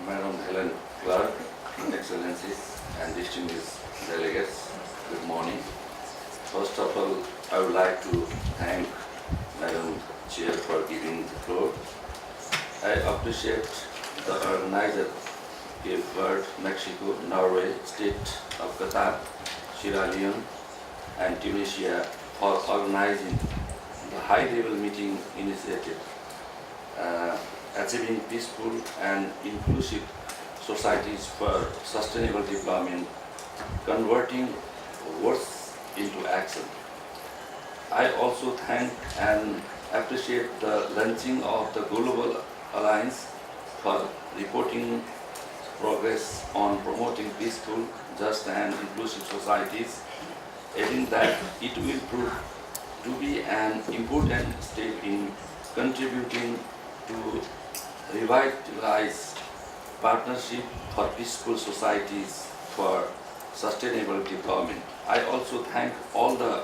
Madam Helen Clark, Excellencies and distinguished delegates, good morning. First of all, I would like to thank Madam Chair for giving the floor. I appreciate the organizer, Cape Verde, Mexico, Norway, State of Qatar, Sierra Leone and Tunisia for organizing the high-level meeting initiative, achieving peaceful and inclusive societies for sustainable development, converting words into action. I also thank and appreciate the launching of the Global Alliance for reporting progress on promoting peaceful, just and inclusive societies, adding that it will prove to be an important step in contributing to revitalize partnership for peaceful societies for sustainable development. I also thank all the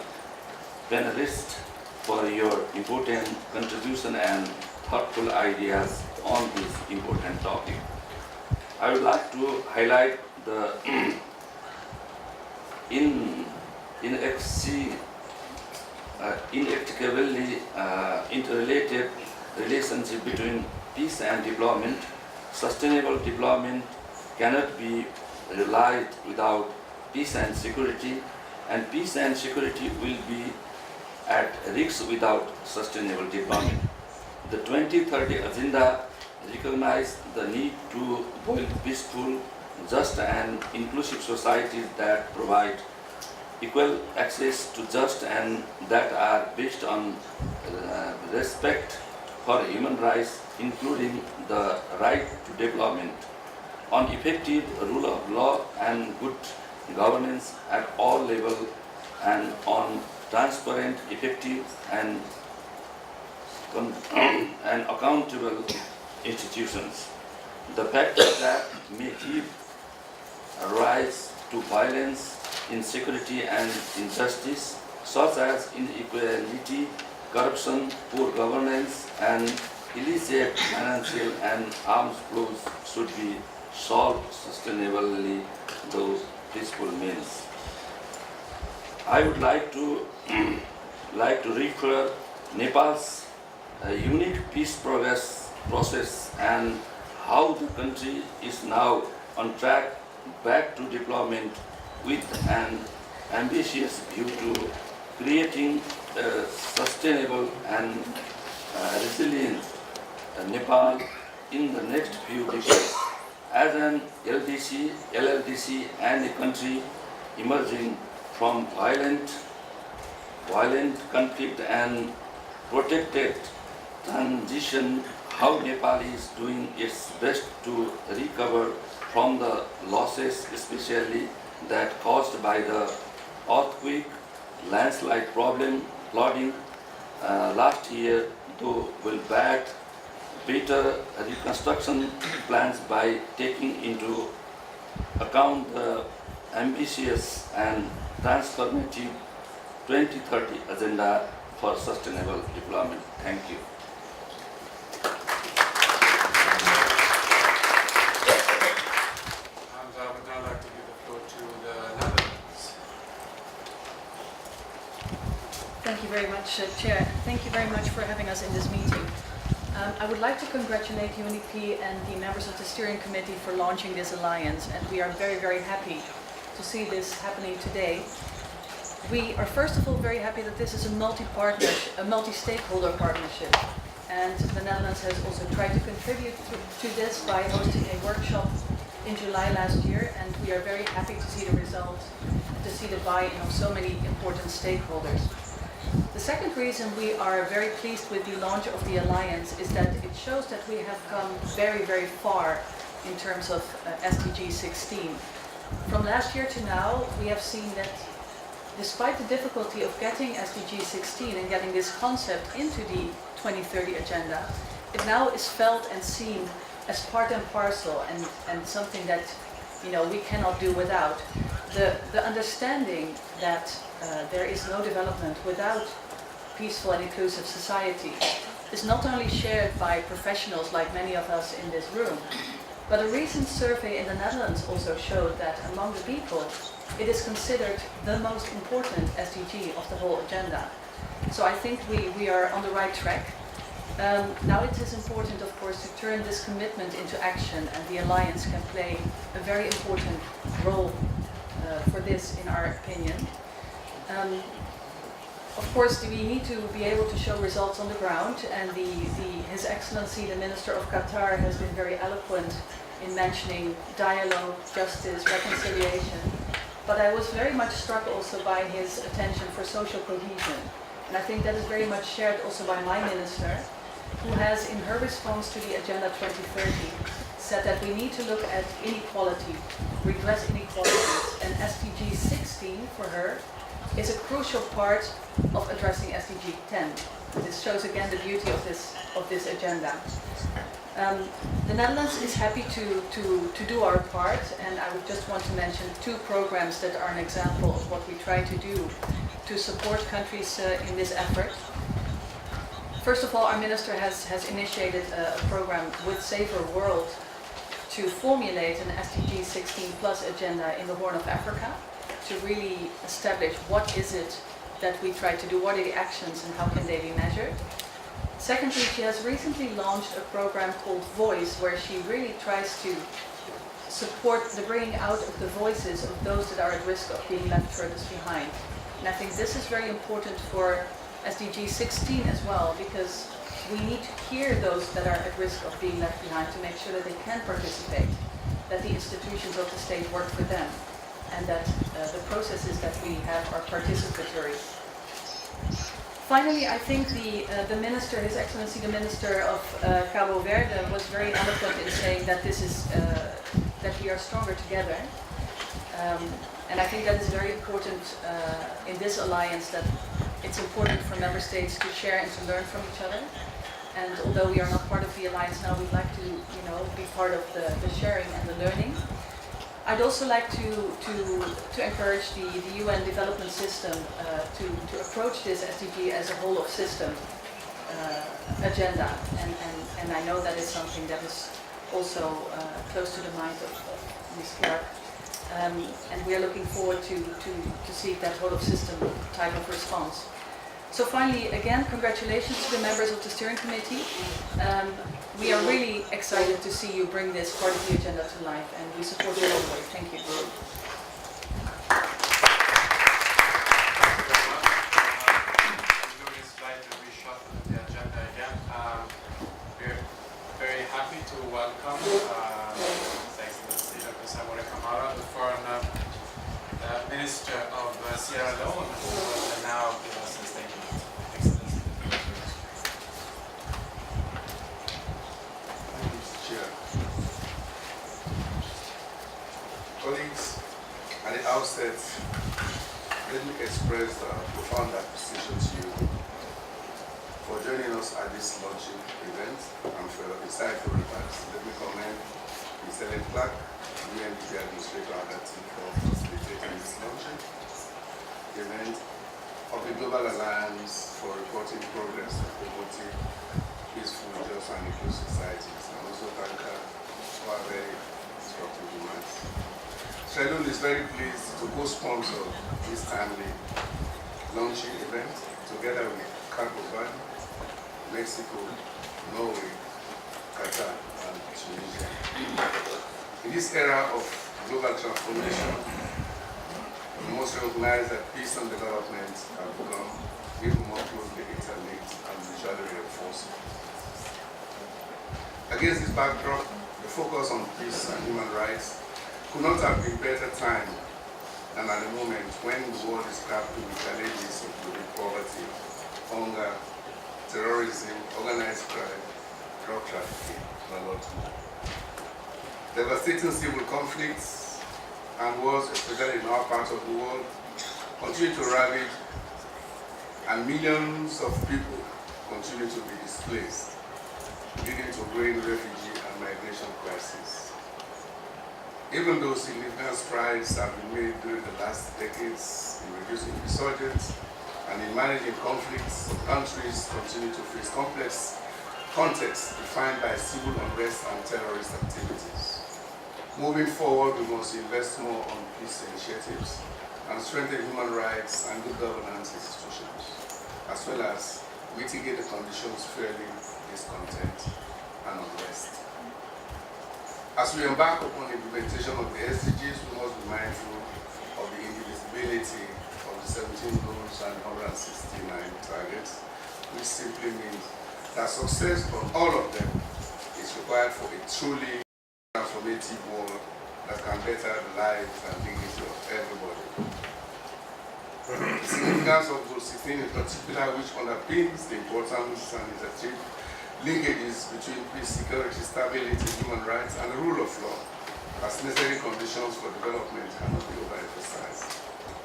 panelists for your important contribution and thoughtful ideas on this important topic. I would like to highlight the inextricably interrelated relationship between peace and development. Sustainable development cannot be realized without peace and security will be at risk without sustainable development. The 2030 Agenda recognizes the need to build peaceful, just and inclusive societies that provide equal access to just and that are based on respect for human rights, including the right to development, on effective rule of law and good governance at all levels, and on transparent, effective, and accountable institutions. The factors that may give rise to violence, insecurity, and injustice, such as inequality, corruption, poor governance, and illicit financial and arms flows, should be solved sustainably through peaceful means. I would like to refer Nepal's unique peace process and how the country is now on track back to development with an ambitious view to creating a sustainable and resilient Nepal in the next few decades as an LLDC and a country emerging from violent conflict and protected transition. How Nepal is doing its best to recover from the losses, especially that caused by the earthquake, landslide problem, flooding last year, though will back better reconstruction plans by taking into account the ambitious and transformative 2030 Agenda for Sustainable Development. Thank you. And I would now like to give the floor to the Netherlands. Thank you very much, Chair. Thank you very much for having us in this meeting. I would like to congratulate UNDP and the members of the steering committee for launching this alliance, and we are very, very happy to see this happening today. We are first of all very happy that this is a multi-stakeholder partnership, and the Netherlands has also tried to contribute to this by hosting a workshop in July last year, and we are very happy to see the results and to see the buy-in of so many important stakeholders. The second reason we are very pleased with the launch of the Alliance is that it shows that we have come very, very far in terms of SDG 16. From last year to now, we have seen that despite the difficulty of getting SDG 16 and getting this concept into the 2030 Agenda, it now is felt and seen as part and parcel and something that we cannot do without. The understanding that there is no development without peaceful and inclusive society is not only shared by professionals like many of us in this room, But a recent survey in the Netherlands also showed that among the people, it is considered the most important SDG of the whole agenda. So I think we are on the right track. Now it is important, of course, to turn this commitment into action, and the Alliance can play a very important role for this, in our opinion. Of course, we need to be able to show results on the ground, and His Excellency, the Minister of Qatar, has been very eloquent in mentioning dialogue, justice, reconciliation. But I was very much struck also by his attention for social cohesion. And I think that is very much shared also by my minister, who has, in her response to the Agenda 2030, said that we need to look at inequality, redress inequalities, and SDG 16 for her is a crucial part of addressing SDG 10. This shows again the beauty of this agenda. The Netherlands is happy to do our part, and I would just want to mention two programs that are an example of what we try to do to support countries in this effort. First of all, our minister has initiated a program with Safer World to formulate an SDG 16 plus agenda in the Horn of Africa, to really establish what is it that we try to do, what are the actions and how can they be measured. Secondly, she has recently launched a program called Voice, where she really tries to support the bringing out of the voices of those that are at risk of being left furthest behind. And I think this is very important for SDG 16 as well, because we need to hear those that are at risk of being left behind to make sure that they can participate, that the institutions of the state work for them, and that the processes that we have are participatory. Finally, I think the minister, His Excellency the Minister of Cabo Verde, was very eloquent in saying that this is that we are stronger together, and I think that is very important in this alliance. That it's important for member states to share and to learn from each other. And although we are not part of the alliance now, we'd like to, be part of the sharing and the learning. I'd also like to encourage the UN development system to approach this SDG as a whole of system agenda, and I know that is something that is also close to the mind of Ms. Clark, and we are looking forward to see that whole of system type of response. So finally, again, congratulations to the members of the steering committee. We are really excited to see you bring this part of the agenda to life, and we support you all the way. Thank you. We're very happy to welcome His Excellency Dr. the Foreign Minister of Sierra Leone, who will now give us a statement. Excellency. Thank you, Mr. Chair. Colleagues, at the outset, let me express profound appreciation to you for joining us at this launching event, and for your insightful remarks. Let me commend Ms. Ellen Clark, UNDP Administrator and her team for facilitating this launching event of the Global Alliance for Reporting Progress and Promoting Peaceful, Just and Inclusive Societies. And also thank her for her very instructive remarks. Shalom is very pleased to co-sponsor this timely launching event together with Cabo, Verde, Mexico, Norway, Qatar, and Tunisia. In this era of global transformation, we must recognize that peace and development have become even more closely interlinked and mutually reinforcing. Against this backdrop, the focus on peace and human rights could not have been better timed than at the moment when the world is grappling with challenges including poverty, hunger, terrorism, organized crime, drug trafficking, and a lot more. Devastating civil conflicts and wars, especially in our part of the world, continue to ravage, and millions of people continue to be displaced, leading to growing refugee and migration crises. Even though significant strides have been made during the last decades in reducing insurgents and in managing conflicts, countries continue to face complex contexts defined by civil unrest and terrorist activities. Moving forward, we must invest more on peace initiatives and strengthen human rights and good governance institutions, as well as mitigate the conditions fueling discontent and unrest. As we embark upon the implementation of the SDGs, we must be mindful of the indivisibility of the 17 goals and 169 targets, which simply means that success on all of them is required for a truly transformative world that can better the lives and dignity of everybody. The significance of Goal 16 in particular, which underpins the importance and is achieved linkages between peace, security, stability, human rights, and the rule of law as necessary conditions for development cannot be overemphasized.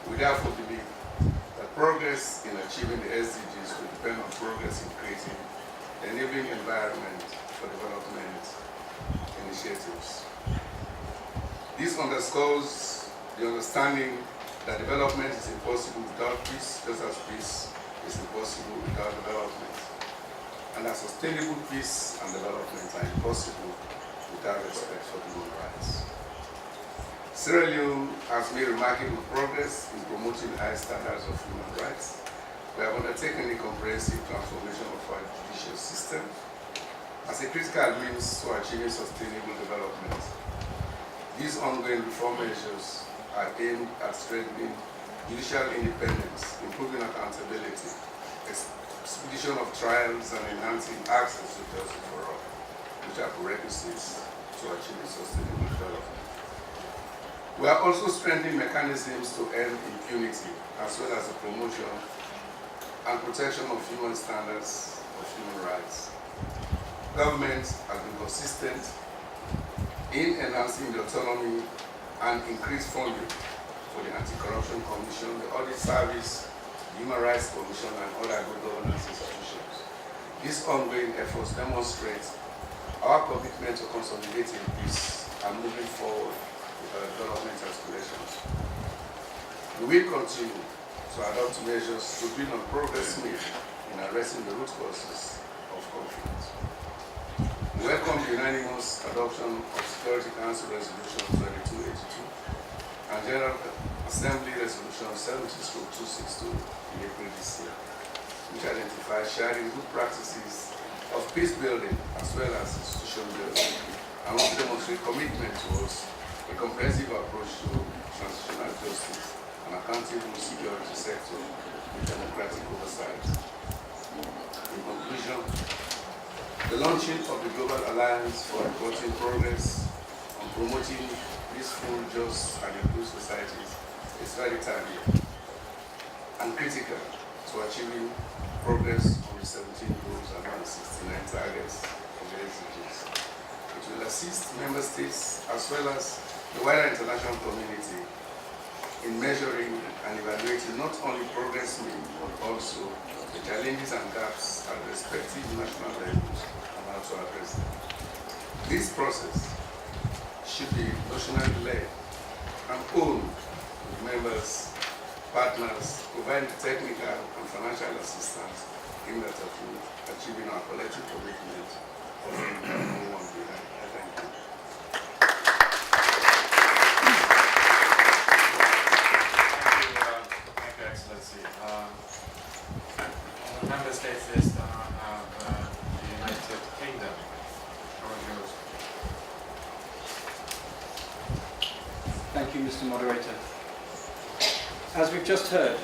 We therefore believe that progress in achieving the SDGs will depend on progress in creating the enabling environment for development initiatives. This underscores the understanding that development is impossible without peace, just as peace is impossible without development, and that sustainable peace and development are impossible without respect for human rights. Sierra Leone has made remarkable progress in promoting high standards of human rights. We have undertaken a comprehensive transformation of our judicial system as a critical means to achieving sustainable development. These ongoing reform measures are aimed at strengthening judicial independence, improving accountability, expedition of trials, and enhancing access to justice for all, which are prerequisites to achieving sustainable development. We are also strengthening mechanisms to end impunity, as well as the promotion and protection of human standards of human rights. Government has been consistent in enhancing the autonomy and increased funding for the Anti-Corruption Commission, the Audit Service, the Human Rights Commission, and other good governance institutions. These ongoing efforts demonstrate our commitment to consolidating peace and moving forward with our development aspirations. We will continue to adopt measures to build on progress made in addressing the root causes of conflict. We welcome the unanimous adoption of Security Council Resolution 2282 and General Assembly Resolution 70/262 in April this year, which identifies sharing good practices of peace building as well as institution building, and also demonstrate commitment towards a comprehensive approach to transitional justice and accountable security sector with democratic oversight. In conclusion, the launching of the Global Alliance for Reporting Progress on Promoting Peaceful, Just, and Inclusive Societies is very timely and critical to achieving progress on the 17 goals and 169 targets of the SDGs. It will assist member states as well as the wider international community in measuring and evaluating not only progress made, but also the challenges and gaps at the respective national levels and how to address them. This process should be nationally led and owned with members, partners, providing technical and financial assistance in that of achieving our collective commitment of no one behind. I thank you. Thank you, Excellency. On the member states list, I have the United Kingdom. Yours. Thank you, Mr. Moderator. As we've just heard,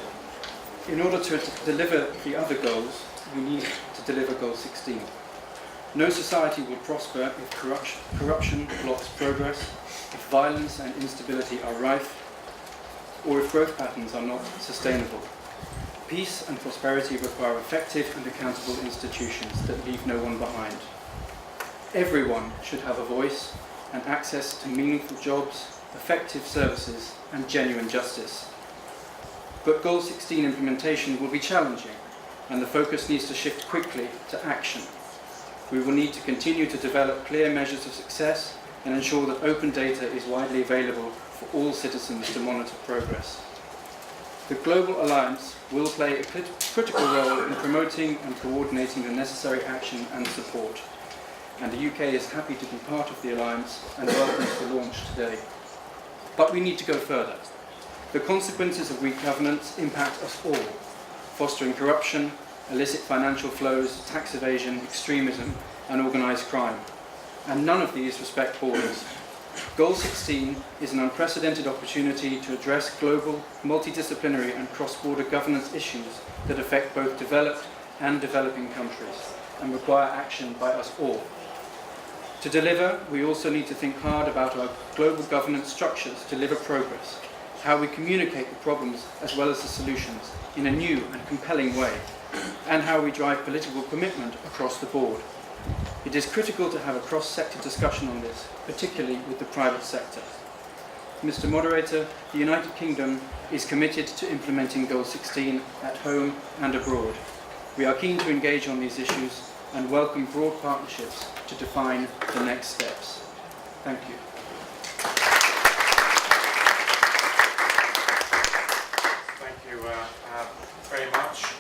in order to deliver the other goals, we need to deliver Goal 16. No society will prosper if corruption blocks progress, if violence and instability are rife, or if growth patterns are not sustainable. Peace and prosperity require effective and accountable institutions that leave no one behind. Everyone should have a voice and access to meaningful jobs, effective services, and genuine justice. But Goal 16 implementation will be challenging, and the focus needs to shift quickly to action. We will need to continue to develop clear measures of success and ensure that open data is widely available for all citizens to monitor progress. The Global Alliance will play a critical role in promoting and coordinating the necessary action and support. and the UK is happy to be part of the alliance and welcomes the launch today. But we need to go further. The consequences of weak governance impact us all, fostering corruption, illicit financial flows, tax evasion, extremism, and organised crime. And none of these respect borders. Goal 16 is an unprecedented opportunity to address global, multidisciplinary and cross-border governance issues that affect both developed and developing countries and require action by us all. To deliver, we also need to think hard about our global governance structures to deliver progress, how we communicate the problems as well as the solutions in a new and compelling way, and how we drive political commitment across the board. It is critical to have a cross-sector discussion on this, particularly with the private sector. Mr. Moderator, the United Kingdom is committed to implementing Goal 16 at home and abroad. We are keen to engage on these issues and welcome broad partnerships to define the next steps. Thank you. Thank you very much.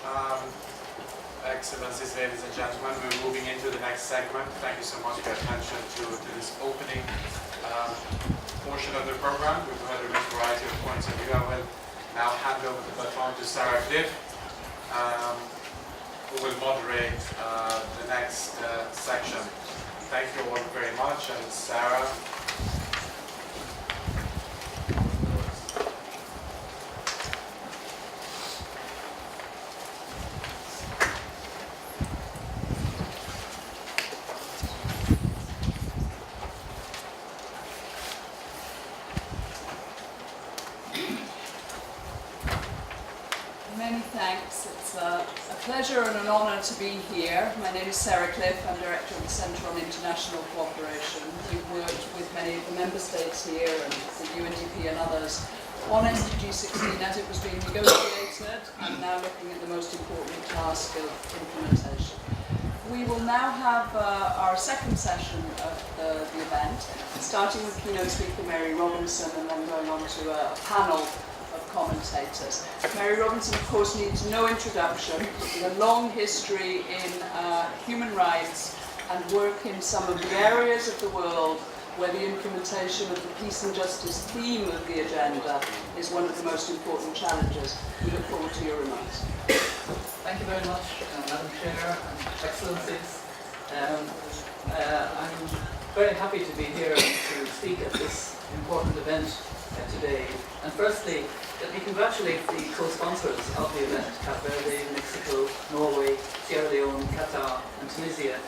Excellencies, ladies and gentlemen, we're moving into the next segment. Thank you so much for your attention to this opening portion of the program. We've heard a variety of points of view. I will now hand over the baton to Sarah Cliff, who will moderate the next section. Thank you all very much, and Sarah. Many thanks. It's a pleasure and an honour to be here. My name is Sarah Cliff. I'm Director of the Centre on International Cooperation. We've worked with many of the Member States here and the UNDP and others on SDG 16 as it was being negotiated, and now looking at the most important task of implementation. We will now have our second session of the event, starting with keynote speaker Mary Robinson and then going on to a panel of commentators. Mary Robinson, of course, needs no introduction, with a long history in human rights and work in some of the areas of the world where the implementation of the peace and justice theme of the agenda is one of the most important challenges. We look forward to your remarks. Thank you very much, Madam Chair and Excellencies. I'm very happy to be here and to speak at this important event today. And firstly, let me congratulate the co-sponsors of the event, Cabo Verde, Mexico, Norway, Sierra Leone, Qatar and Tunisia,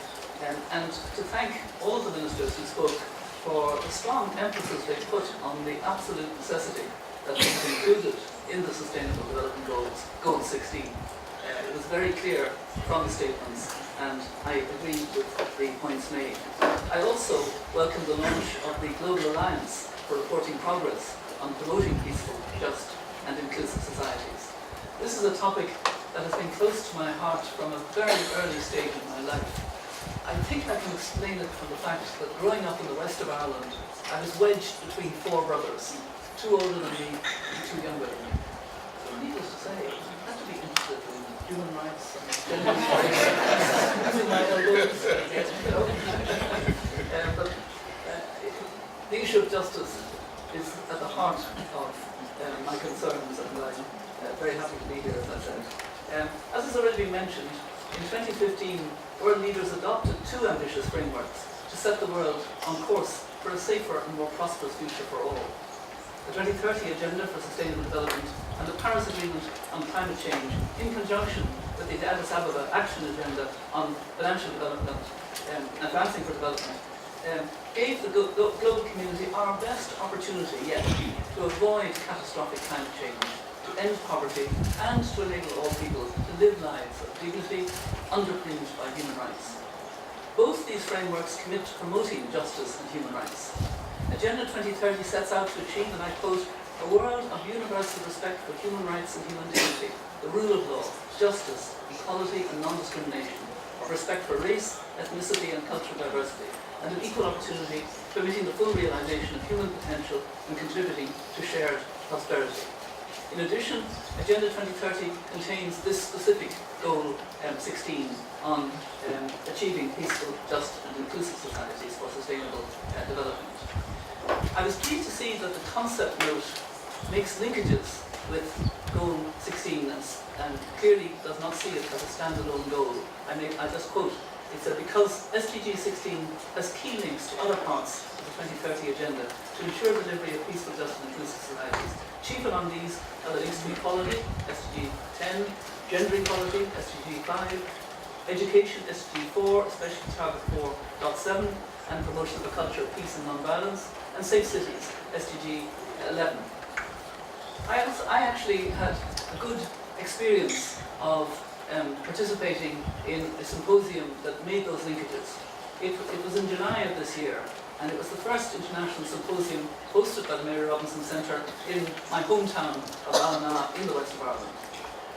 and to thank all of the ministers who spoke for the strong emphasis they put on the absolute necessity that was included in the Sustainable Development Goals, Goal 16. It was very clear from the statements, and I agree with the points made. I also welcome the launch of the Global Alliance for reporting progress on promoting peaceful, just and inclusive societies. This is a topic that has been close to my heart from a very early stage in my life. I think I can explain it from the fact that growing up in the west of Ireland, I was wedged between four brothers, two older than me and two younger than me. So needless to say, I had to be interested in human rights and gender equality. My elbows, but the issue of justice is at the heart of my concerns, and I'm very happy to be here, as I said. As has already been mentioned, in 2015, world leaders adopted two ambitious frameworks to set the world on course for a safer and more prosperous future for all. The 2030 Agenda for Sustainable Development and the Paris Agreement on Climate Change, in conjunction with the Addis Ababa Action Agenda on Financial Development, Advancing for Development, gave the global community our best opportunity yet to avoid catastrophic climate change, to end poverty, and to enable all people to live lives of dignity underpinned by human rights. Both these frameworks commit to promoting justice and human rights. Agenda 2030 sets out to achieve, and I quote, a world of universal respect for human rights and human dignity, the rule of law, justice, equality and non-discrimination, of respect for race, ethnicity and cultural diversity, and an equal opportunity permitting the full realization of human potential and contributing to shared prosperity. In addition, Agenda 2030 contains this specific Goal 16 on achieving peaceful, just and inclusive societies for sustainable development. I was pleased to see that the concept note makes linkages with Goal 16 and clearly does not see it as a standalone goal. I just quote, it said, because SDG 16 has key links to other parts of the 2030 agenda to ensure delivery of peaceful, just and inclusive societies. Chief among these are the links to equality, SDG 10, gender equality, SDG 5, education, SDG 4, especially target 4.7, and promotion of a culture of peace and non-violence, and safe cities, SDG 11. I actually had a good experience of participating in a symposium that made those linkages. It was in July of this year, and it was the first international symposium hosted by the Mary Robinson Centre in my hometown of Ballina in the west of Ireland.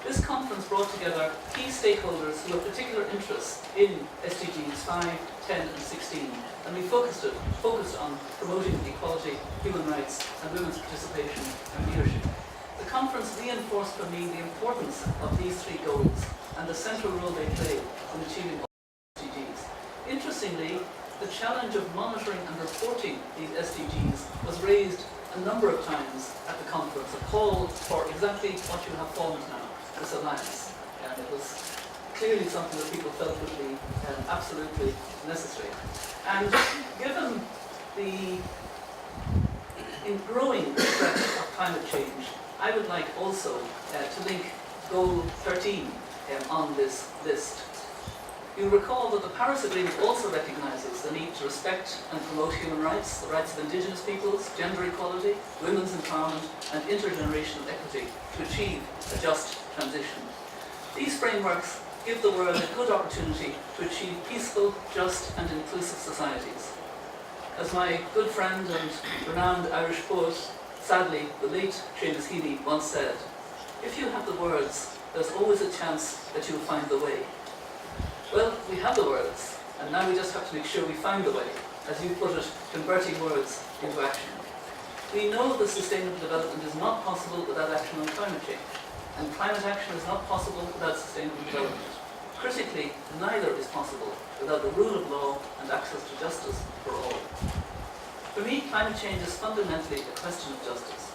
This conference brought together key stakeholders who have particular interests in SDGs 5, 10 and 16, and we focused on promoting equality, human rights and women's participation and leadership. The conference reinforced for me the importance of these three goals and the central role they play in achieving all SDGs. Interestingly, the challenge of monitoring and reporting these SDGs was raised a number of times at the conference, a call for exactly what you have formed now, this alliance. And it was clearly something that people felt would be absolutely necessary. And given the growing threat of climate change, I would like also to link Goal 13 on this list. You'll recall that the Paris Agreement also recognises the need to respect and promote human rights, the rights of indigenous peoples, gender equality, women's empowerment and intergenerational equity to achieve a just transition. These frameworks give the world a good opportunity to achieve peaceful, just and inclusive societies. As my good friend and renowned Irish poet, sadly the late Seamus Heaney, once said, if you have the words, there's always a chance that you'll find the way. Well, we have the words, and now we just have to make sure we find the way, as you put it, converting words into action. We know that sustainable development is not possible without action on climate change, and climate action is not possible without sustainable development. Critically, neither is possible without the rule of law and access to justice for all. For me, climate change is fundamentally a question of justice.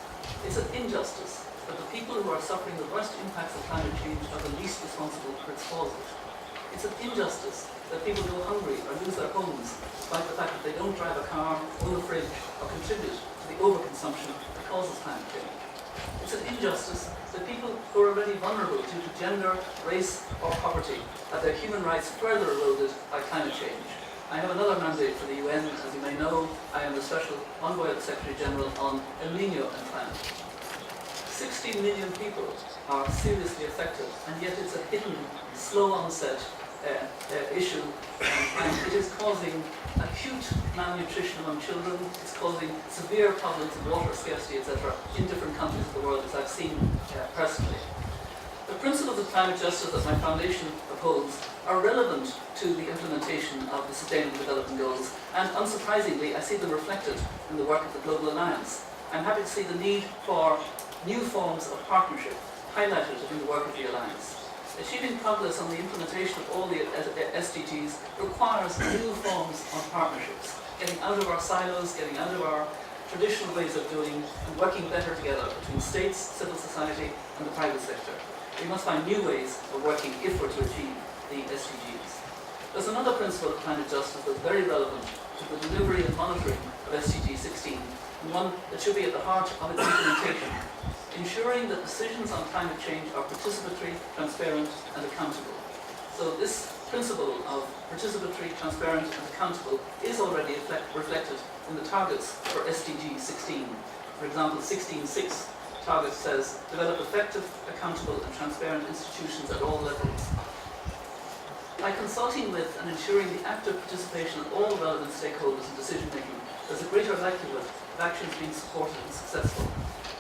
It's an injustice that the people who are suffering the worst impacts of climate change are the least responsible for its causes. It's an injustice that people go hungry or lose their homes, despite the fact that they don't drive a car, own a fridge, or contribute to the overconsumption that causes climate change. It's an injustice that people who are already vulnerable due to gender, race, or poverty have their human rights further eroded by climate change. I have another mandate for the UN. As you may know, I am the Special Envoy of the Secretary General on El Niño and climate. 60 million people are seriously affected, and yet it's a hidden, slow onset issue, and it is causing acute malnutrition among children. It's causing severe problems of water scarcity, etc., in different countries of the world, as I've seen personally. The principles of climate justice that my foundation upholds are relevant to the implementation of the Sustainable Development Goals, and unsurprisingly, I see them reflected in the work of the Global Alliance. I'm happy to see the need for new forms of partnership highlighted in the work of the Alliance. Achieving progress on the implementation of all the SDGs requires new forms of partnerships, getting out of our silos, getting out of our traditional ways of doing, and working better together between states, civil society, and the private sector. We must find new ways of working if we're to achieve the SDGs. There's another principle of climate justice that's very relevant to the delivery and monitoring of SDG 16, and one that should be at the heart of its implementation, ensuring that decisions on climate change are participatory, transparent, and accountable. So this principle of participatory, transparent, and accountable is already reflected in the targets for SDG 16. For example, 16.6 target says, develop effective, accountable, and transparent institutions at all levels. By consulting with and ensuring the active participation of all relevant stakeholders in decision making, there's a greater likelihood of actions being supported and successful.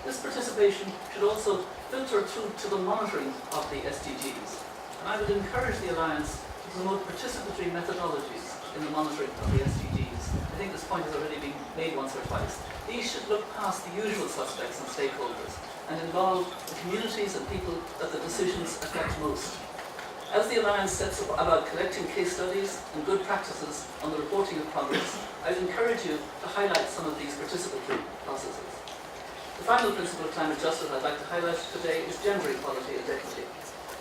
This participation should also filter through to the monitoring of the SDGs. And I would encourage the Alliance to promote participatory methodologies in the monitoring of the SDGs. I think this point has already been made once or twice. These should look past the usual suspects and stakeholders and involve the communities and people that the decisions affect most. As the Alliance sets about collecting case studies and good practices on the reporting of progress, I'd encourage you to highlight some of these participatory processes. The final principle of climate justice I'd like to highlight today is gender equality and equity.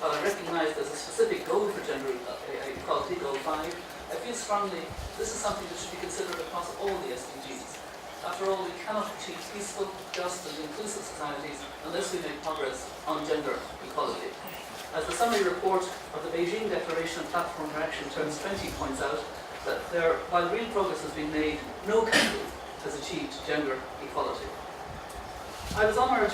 While I recognise there's a specific goal for gender equality, Goal 5, I feel strongly this is something that should be considered across all the SDGs. After all, we cannot achieve peaceful, just and inclusive societies unless we make progress on gender equality. As the summary report of the Beijing Declaration and Platform for Action Terms 20 points out, that while real progress has been made, no country has achieved gender equality. I was honoured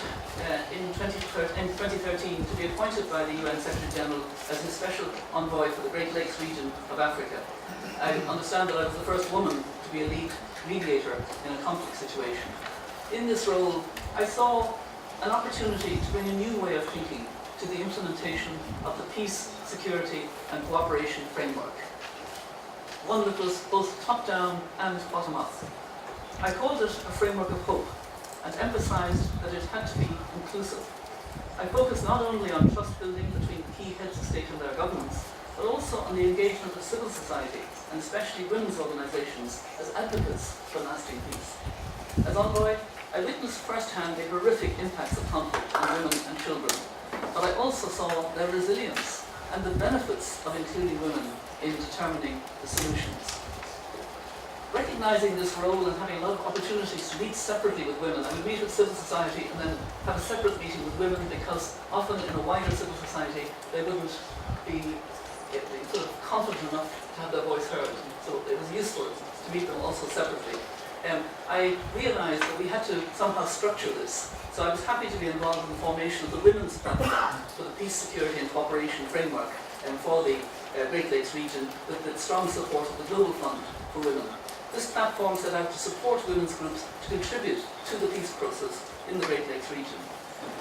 in 2013 to be appointed by the UN Secretary General as his special envoy for the Great Lakes region of Africa. I understand that I was the first woman to be a lead mediator in a conflict situation. In this role, I saw an opportunity to bring a new way of thinking to the implementation of the peace, security and cooperation framework. One that was both top-down and bottom-up. I called it a framework of hope and emphasised that it had to be inclusive. I focused not only on trust building between key heads of state and their governments, but also on the engagement of civil society, and especially women's organisations, as advocates for lasting peace. As envoy, I witnessed firsthand the horrific impacts of conflict on women and children, but I also saw their resilience and the benefits of including women in determining the solutions. Recognising this role and having a lot of opportunities to meet separately with women, I would meet with civil society and then have a separate meeting with women, because often in a wider civil society they wouldn't be sort of confident enough to have their voice heard. So it was useful to meet them also separately. I realised that we had to somehow structure this. So I was happy to be involved in the formation of the Women's Platform for the Peace, Security and Cooperation Framework for the Great Lakes region, with the strong support of the Global Fund for Women. This platform set out to support women's groups to contribute to the peace process in the Great Lakes region.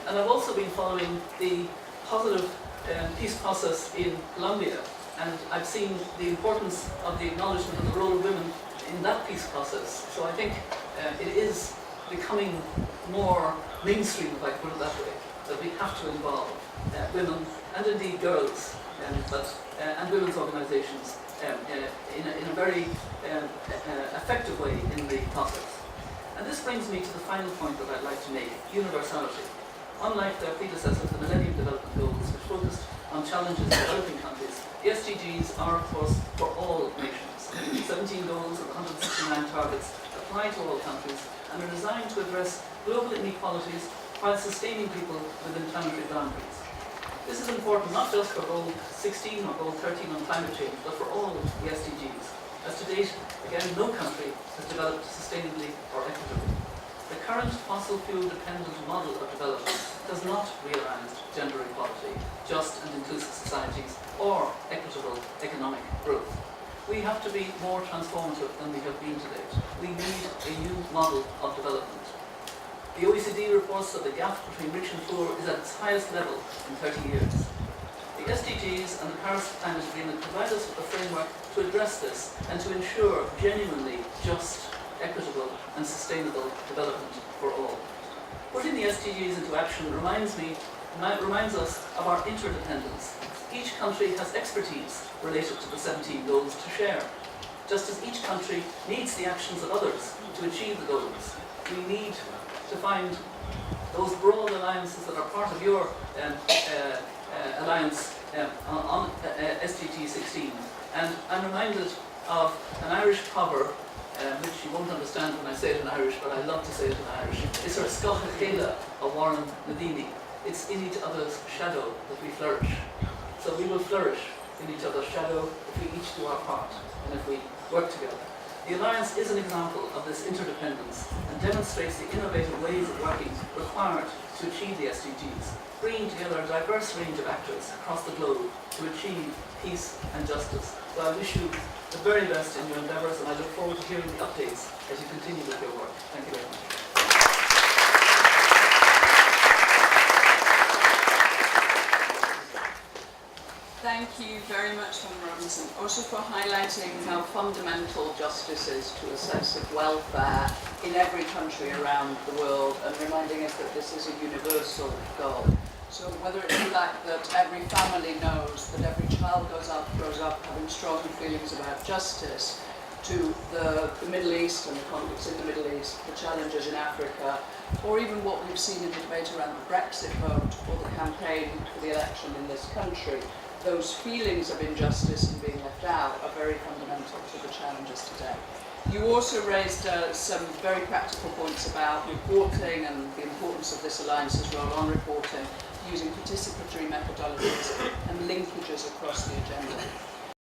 And I've also been following the positive peace process in Colombia, and I've seen the importance of the acknowledgement of the role of women in that peace process. So I think it is becoming more mainstream, if I put it that way, that we have to involve women and indeed girls and women's organisations in a very effective way in the process. And this brings me to the final point that I'd like to make: universality. Unlike their predecessors, the Millennium Development Goals, which focused on challenges in developing countries, the SDGs are, of course, for all nations. 17 goals and 169 targets apply to all countries and are designed to address global inequalities while sustaining people within planetary boundaries. This is important not just for Goal 16 or Goal 13 on climate change, but for all the SDGs. As to date, again, no country has developed sustainably or equitably. The current fossil fuel dependent model of development does not realise gender equality, just and inclusive societies, or equitable economic growth. We have to be more transformative than we have been to date. We need a new model of development. The OECD reports that the gap between rich and poor is at its highest level in 30 years. The SDGs and the Paris Climate Agreement provide us with a framework to address this and to ensure genuinely just, equitable and sustainable development for all. Putting the SDGs into action reminds us of our interdependence. Each country has expertise related to the 17 goals to share. Just as each country needs the actions of others to achieve the goals, we need to find those broad alliances that are part of your alliance on SDG 16. And I'm reminded of an Irish proverb, which you won't understand when I say it in Irish, but I love to say it in Irish. It's our Scottish Chéile of Warren Nadini. It's in each other's shadow that we flourish. So we will flourish in each other's shadow if we each do our part and if we work together. The Alliance is an example of this interdependence and demonstrates the innovative ways of working required to achieve the SDGs, bringing together a diverse range of actors across the globe to achieve peace and justice. So I wish you the very best in your endeavours, and I look forward to hearing the updates as you continue with your work. Thank you very much. Thank you very much, Tom Robinson, also for highlighting how fundamental justice is to a sense of welfare in every country around the world, and reminding us that this is a universal goal. So whether it's the fact that every family knows that every child grows up having strong feelings about justice, to the Middle East and the conflicts in the Middle East, the challenges in Africa, or even what we've seen in the debate around the Brexit vote or the campaign for the election in this country, those feelings of injustice and being left out are very fundamental to the challenges today. You also raised some very practical points about reporting and the importance of this alliance's role on reporting, using participatory methodologies and linkages across the agenda.